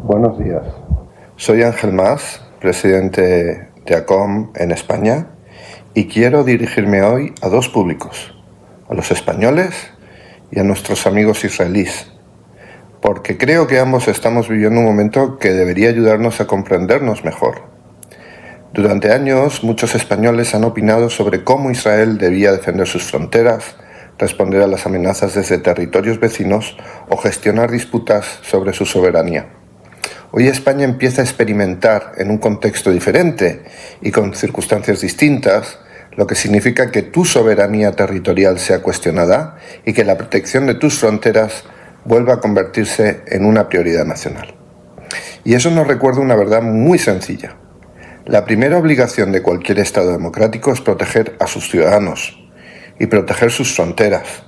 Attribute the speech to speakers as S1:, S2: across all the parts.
S1: Buenos días. Soy Ángel Mas, presidente de ACOM en España, y quiero dirigirme hoy a dos públicos, a los españoles y a nuestros amigos israelíes, porque creo que ambos estamos viviendo un momento que debería ayudarnos a comprendernos mejor. Durante años, muchos españoles han opinado sobre cómo Israel debía defender sus fronteras, responder a las amenazas desde territorios vecinos o gestionar disputas sobre su soberanía. Hoy España empieza a experimentar en un contexto diferente y con circunstancias distintas, lo que significa que tu soberanía territorial sea cuestionada y que la protección de tus fronteras vuelva a convertirse en una prioridad nacional. Y eso nos recuerda una verdad muy sencilla. La primera obligación de cualquier Estado democrático es proteger a sus ciudadanos y proteger sus fronteras.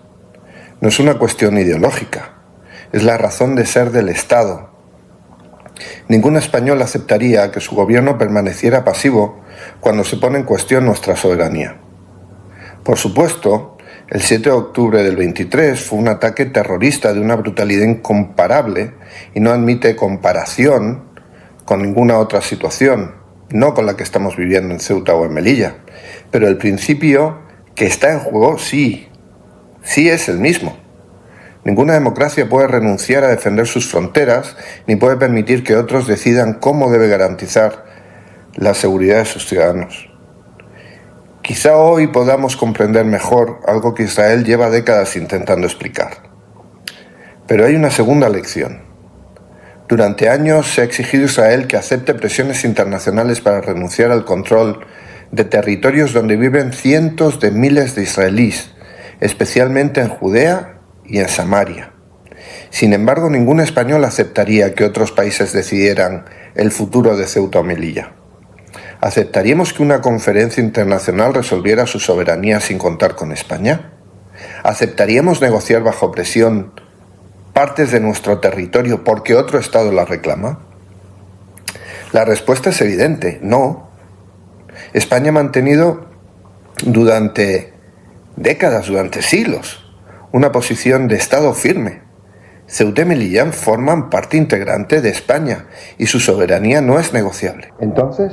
S1: No es una cuestión ideológica, es la razón de ser del Estado. Ningún español aceptaría que su gobierno permaneciera pasivo cuando se pone en cuestión nuestra soberanía. Por supuesto, el 7 de octubre del 23 fue un ataque terrorista de una brutalidad incomparable y no admite comparación con ninguna otra situación, no con la que estamos viviendo en Ceuta o en Melilla. Pero el principio que está en juego sí es el mismo. Ninguna democracia puede renunciar a defender sus fronteras ni puede permitir que otros decidan cómo debe garantizar la seguridad de sus ciudadanos. Quizá hoy podamos comprender mejor algo que Israel lleva décadas intentando explicar. Pero hay una segunda lección. Durante años se ha exigido a Israel que acepte presiones internacionales para renunciar al control de territorios donde viven cientos de miles de israelíes, especialmente en Judea y en Samaria. Sin embargo, ningún español aceptaría que otros países decidieran el futuro de Ceuta o Melilla. ¿Aceptaríamos que una conferencia internacional resolviera su soberanía sin contar con España? ¿Aceptaríamos negociar bajo presión partes de nuestro territorio porque otro Estado la reclama? La respuesta es evidente, no. España ha mantenido durante décadas, durante siglos, una posición de Estado firme. Ceuta y Melilla forman parte integrante de España y su soberanía no es negociable. Entonces,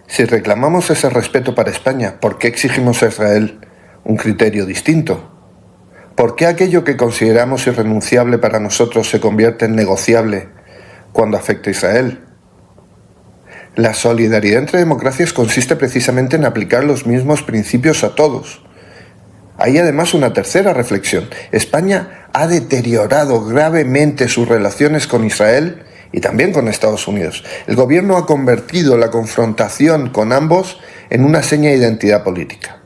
S1: si reclamamos ese respeto para España, ¿por qué exigimos a Israel un criterio distinto? ¿Por qué aquello que consideramos irrenunciable para nosotros se convierte en negociable cuando afecta a Israel? La solidaridad entre democracias consiste precisamente en aplicar los mismos principios a todos. Hay además una tercera reflexión. España ha deteriorado gravemente sus relaciones con Israel y también con Estados Unidos. El gobierno ha convertido la confrontación con ambos en una seña de identidad política.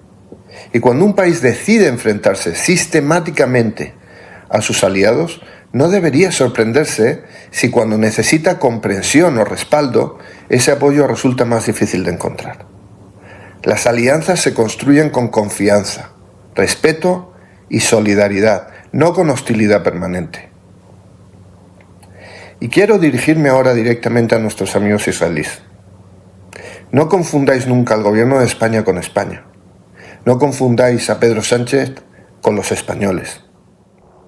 S1: Y cuando un país decide enfrentarse sistemáticamente a sus aliados, no debería sorprenderse si cuando necesita comprensión o respaldo, ese apoyo resulta más difícil de encontrar. Las alianzas se construyen con confianza, respeto y solidaridad, no con hostilidad permanente. Y quiero dirigirme ahora directamente a nuestros amigos israelíes. No confundáis nunca al gobierno de España con España. No confundáis a Pedro Sánchez con los españoles.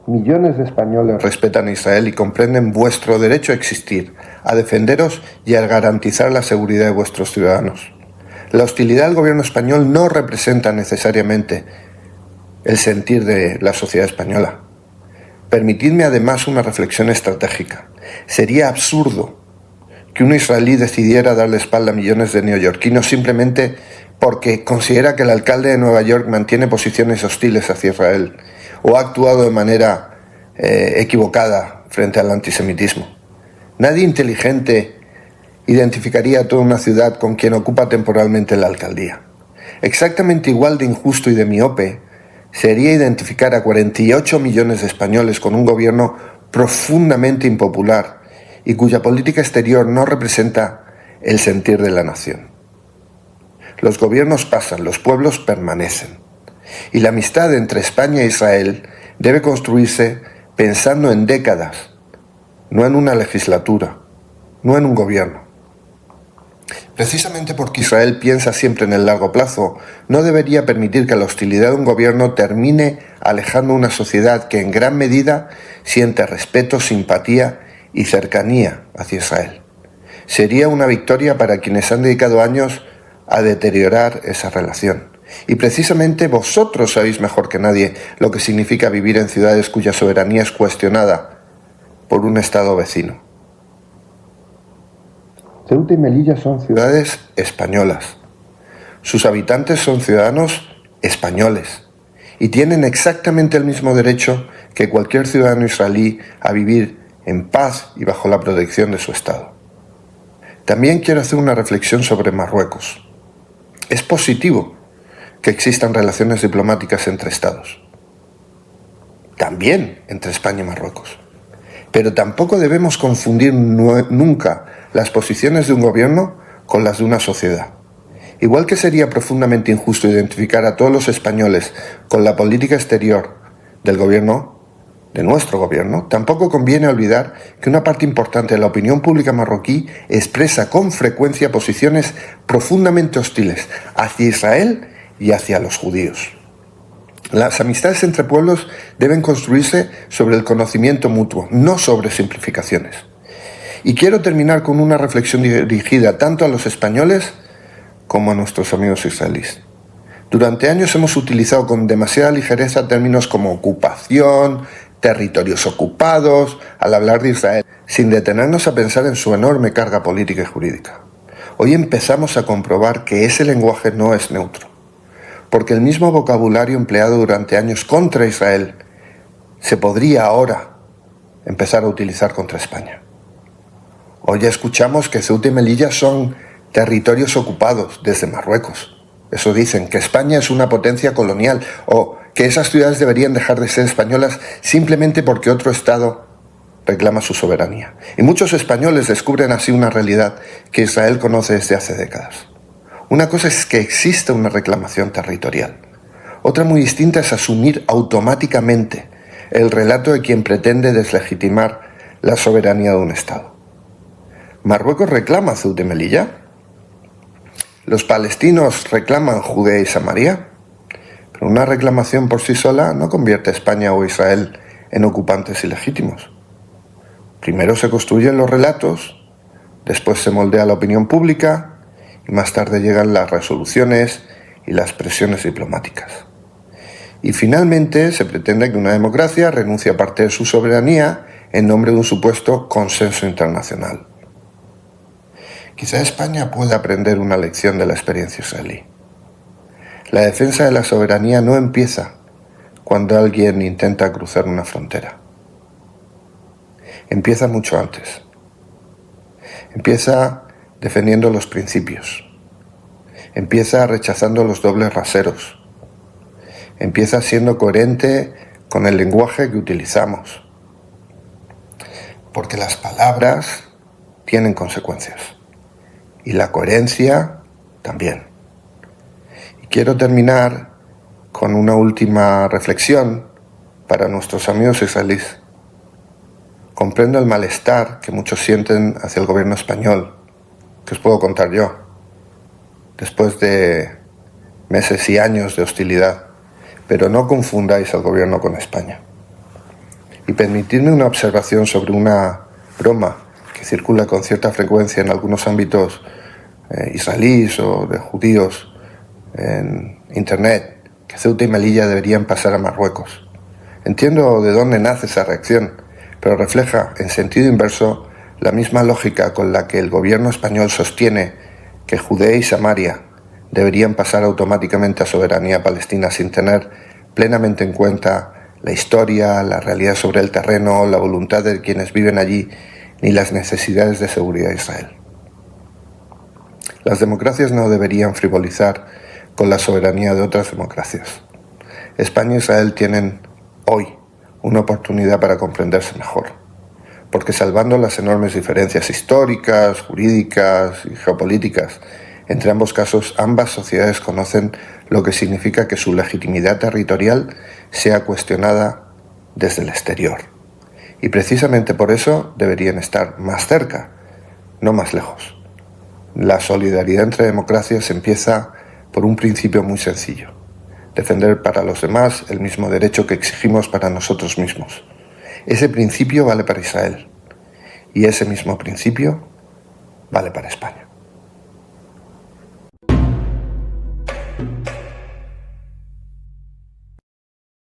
S1: Millones de españoles respetan a Israel y comprenden vuestro derecho a existir, a defenderos y a garantizar la seguridad de vuestros ciudadanos. La hostilidad al gobierno español no representa necesariamente el sentir de la sociedad española. Permitidme además una reflexión estratégica. Sería absurdo que un israelí decidiera darle espalda a millones de neoyorquinos simplemente porque considera que el alcalde de Nueva York mantiene posiciones hostiles hacia Israel o ha actuado de manera equivocada frente al antisemitismo. Nadie inteligente identificaría a toda una ciudad con quien ocupa temporalmente la alcaldía. Exactamente igual de injusto y de miope sería identificar a 48 millones de españoles con un gobierno profundamente impopular y cuya política exterior no representa el sentir de la nación. Los gobiernos pasan, los pueblos permanecen. Y la amistad entre España e Israel debe construirse pensando en décadas, no en una legislatura, no en un gobierno. Precisamente porque Israel piensa siempre en el largo plazo, no debería permitir que la hostilidad de un gobierno termine alejando una sociedad que en gran medida siente respeto, simpatía y cercanía hacia Israel. Sería una victoria para quienes han dedicado años a deteriorar esa relación. Y precisamente vosotros sabéis mejor que nadie lo que significa vivir en ciudades cuya soberanía es cuestionada por un Estado vecino. Ceuta y Melilla son ciudades españolas. Sus habitantes son ciudadanos españoles y tienen exactamente el mismo derecho que cualquier ciudadano israelí a vivir en paz y bajo la protección de su Estado. También quiero hacer una reflexión sobre Marruecos. Es positivo que existan relaciones diplomáticas entre Estados, también entre España y Marruecos. Pero tampoco debemos confundir nunca las posiciones de un gobierno con las de una sociedad. Igual que sería profundamente injusto identificar a todos los españoles con la política exterior del gobierno, de nuestro gobierno, tampoco conviene olvidar que una parte importante de la opinión pública marroquí expresa con frecuencia posiciones profundamente hostiles hacia Israel y hacia los judíos. Las amistades entre pueblos deben construirse sobre el conocimiento mutuo, no sobre simplificaciones. Y quiero terminar con una reflexión dirigida tanto a los españoles como a nuestros amigos israelíes. Durante años hemos utilizado con demasiada ligereza términos como ocupación, territorios ocupados, al hablar de Israel, sin detenernos a pensar en su enorme carga política y jurídica. Hoy empezamos a comprobar que ese lenguaje no es neutro, porque el mismo vocabulario empleado durante años contra Israel se podría ahora empezar a utilizar contra España. Hoy ya escuchamos que Ceuta y Melilla son territorios ocupados desde Marruecos. Eso dicen, que España es una potencia colonial o que esas ciudades deberían dejar de ser españolas simplemente porque otro Estado reclama su soberanía. Y muchos españoles descubren así una realidad que Israel conoce desde hace décadas. Una cosa es que existe una reclamación territorial. Otra muy distinta es asumir automáticamente el relato de quien pretende deslegitimar la soberanía de un Estado. ¿Marruecos reclama Ceuta y Melilla? ¿Los palestinos reclaman Judea y Samaria? Pero una reclamación por sí sola no convierte a España o Israel en ocupantes ilegítimos. Primero se construyen los relatos, después se moldea la opinión pública y más tarde llegan las resoluciones y las presiones diplomáticas. Y finalmente se pretende que una democracia renuncie a parte de su soberanía en nombre de un supuesto consenso internacional. Quizá España pueda aprender una lección de la experiencia israelí. La defensa de la soberanía no empieza cuando alguien intenta cruzar una frontera. Empieza mucho antes. Empieza defendiendo los principios. Empieza rechazando los dobles raseros. Empieza siendo coherente con el lenguaje que utilizamos. Porque las palabras tienen consecuencias. Y la coherencia también. Y quiero terminar con una última reflexión para nuestros amigos israelíes. Comprendo el malestar que muchos sienten hacia el gobierno español, que os puedo contar yo, después de meses y años de hostilidad, pero no confundáis al gobierno con España. Y permitidme una observación sobre una broma que circula con cierta frecuencia en algunos ámbitos israelíes o de judíos en internet, que Ceuta y Melilla deberían pasar a Marruecos. Entiendo de dónde nace esa reacción, pero refleja en sentido inverso la misma lógica con la que el gobierno español sostiene que Judea y Samaria deberían pasar automáticamente a soberanía palestina sin tener plenamente en cuenta la historia, la realidad sobre el terreno, la voluntad de quienes viven allí, ni las necesidades de seguridad de Israel. Las democracias no deberían frivolizar con la soberanía de otras democracias. España e Israel tienen hoy una oportunidad para comprenderse mejor, porque salvando las enormes diferencias históricas, jurídicas y geopolíticas, entre ambos casos ambas sociedades conocen lo que significa que su legitimidad territorial sea cuestionada desde el exterior. Y precisamente por eso deberían estar más cerca, no más lejos. La solidaridad entre democracias empieza por un principio muy sencillo: defender para los demás el mismo derecho que exigimos para nosotros mismos. Ese principio vale para Israel Y ese mismo principio vale para España.